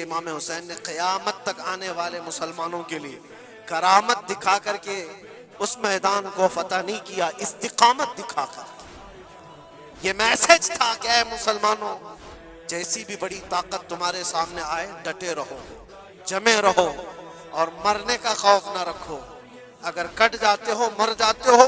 امام حسین نے قیامت تک آنے والے مسلمانوں کے لیے کرامت دکھا کر کے اس میدان کو فتح نہیں کیا، استقامت دکھا کر۔ یہ میسج تھا کہ اے مسلمانوں، جیسی بھی بڑی طاقت تمہارے سامنے آئے ڈٹے رہو، جمے رہو اور مرنے کا خوف نہ رکھو۔ اگر کٹ جاتے ہو، مر جاتے ہو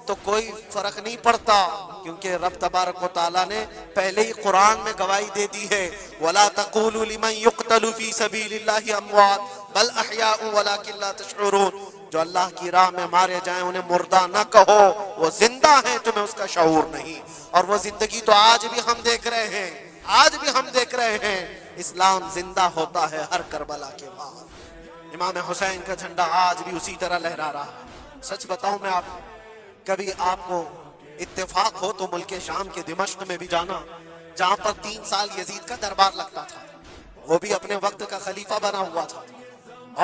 تو کوئی فرق نہیں پڑتا، کیونکہ رب تبارک و تعالیٰ نے پہلے ہی قرآن میں گواہی دے دی ہے وَلَا تَقُولُوا لِمَنْ يُقْتَلُ فِي سَبِيلِ اللَّهِ أَمْوَاتٌ بَلْ أَحْيَاءٌ وَلَكِنْ لَا تَشْعُرُونَ۔ جو اللہ کی راہ میں مارے جائیں انہیں مردہ نہ کہو، وہ زندہ ہیں، تمہیں اس کا شعور نہیں۔ اور وہ زندگی تو آج بھی ہم دیکھ رہے ہیں، آج بھی ہم دیکھ رہے ہیں، اسلام زندہ ہوتا ہے ہر کربلا کے بعد۔ امام حسین کا جھنڈا آج بھی اسی طرح لہرا رہا ہے۔ سچ بتاؤں میں آپ، کبھی آپ کو اتفاق ہو تو ملک شام کے دمشق میں بھی جانا، جہاں پر 3 سال یزید کا دربار لگتا تھا، وہ بھی اپنے وقت کا خلیفہ بنا ہوا تھا،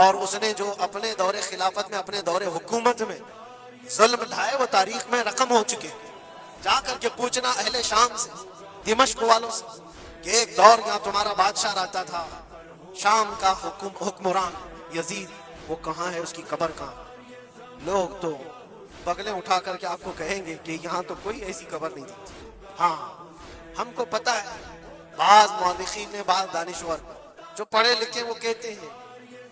اور اس نے جو اپنے دور خلافت میں، اپنے دور حکومت میں ظلم ڈھائے وہ تاریخ میں رقم ہو چکے۔ جا کر کے پوچھنا اہل شام سے، دمشق والوں سے، کہ ایک دور یہاں تمہارا بادشاہ رہتا تھا، شام کا حکمران یزید، وہ کہاں ہے، اس کی قبر کہاں؟ لوگ تو بغلیں اٹھا کر کے آپ کو کہیں گے کہ یہاں تو کوئی ایسی قبر نہیں تھی۔ ہاں، ہم کو پتہ ہے، بعض مورخین نے، بعض دانشور جو پڑھے لکھے وہ کہتے ہیں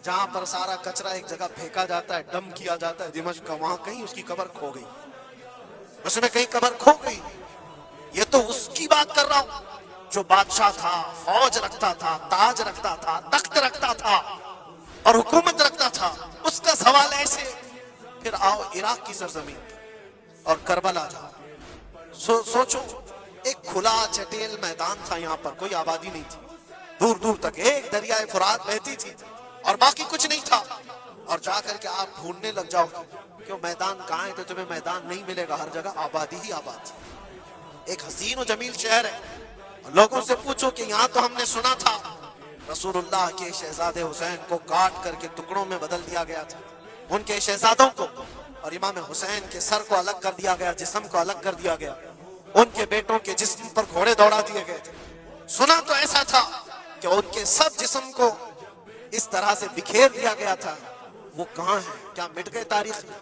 جہاں پر سارا کچرا ایک جگہ پھینکا جاتا ہے، ڈم کیا جاتا ہے دمشق کا، وہاں کہیں اس کی قبر کھو گئی، اس میں کہیں قبر کھو گئی۔ یہ تو اس کی بات کر رہا ہوں جو بادشاہ تھا، فوج رکھتا تھا، تاج رکھتا تھا، تخت رکھتا تھا اور حکومت رکھتا تھا، اس کا سوال ایسے۔ پھر آؤ عراق کی سرزمین اور کربلا تھا، سوچو، ایک کھلا چٹیل میدان تھا، یہاں پر کوئی آبادی نہیں تھی، دور دور تک ایک دریائے فرات بہتی تھی اور باقی کچھ نہیں تھا۔ اور جا کر کے آپ ڈھونڈنے لگ جاؤ کہ میدان کہاں ہے تو تمہیں میدان نہیں ملے گا، ہر جگہ آبادی ہی آباد تھی۔ ایک حسین و جمیل شہر ہے، لوگوں سے پوچھو کہ یہاں تو ہم نے سنا تھا رسول اللہ کے شہزادے حسین کو کاٹ کر کے ٹکڑوں میں بدل دیا گیا تھا، ان کے شہزادوں کو، اور امام حسین کے سر کو الگ کر دیا گیا، جسم کو الگ کر دیا گیا، ان کے بیٹوں کے جسم پر گھوڑے دوڑا دیے گئے تھے۔ سنا تو ایسا تھا کہ ان کے سب جسم کو اس طرح سے بکھیر دیا گیا تھا، وہ کہاں ہیں؟ کیا مٹ گئے تاریخ میں؟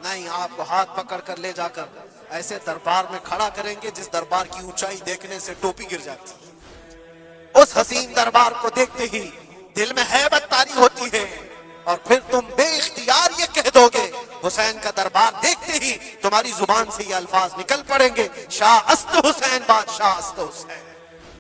نہیں، آپ کو ہاتھ پکڑ کر لے جا کر ایسے دربار میں کھڑا کریں گے جس دربار کی اونچائی دیکھنے سے ٹوپی گر جاتی ہے۔ اس حسین دربار کو دیکھتے ہی دل میں ہیبت طاری ہوتی ہے، اور پھر تم بے اختیار یہ کہہ دو گے، حسین کا دربار دیکھتے ہی تمہاری زبان سے یہ الفاظ نکل پڑیں گے، شاہ است حسین، بادشاہ است حسین۔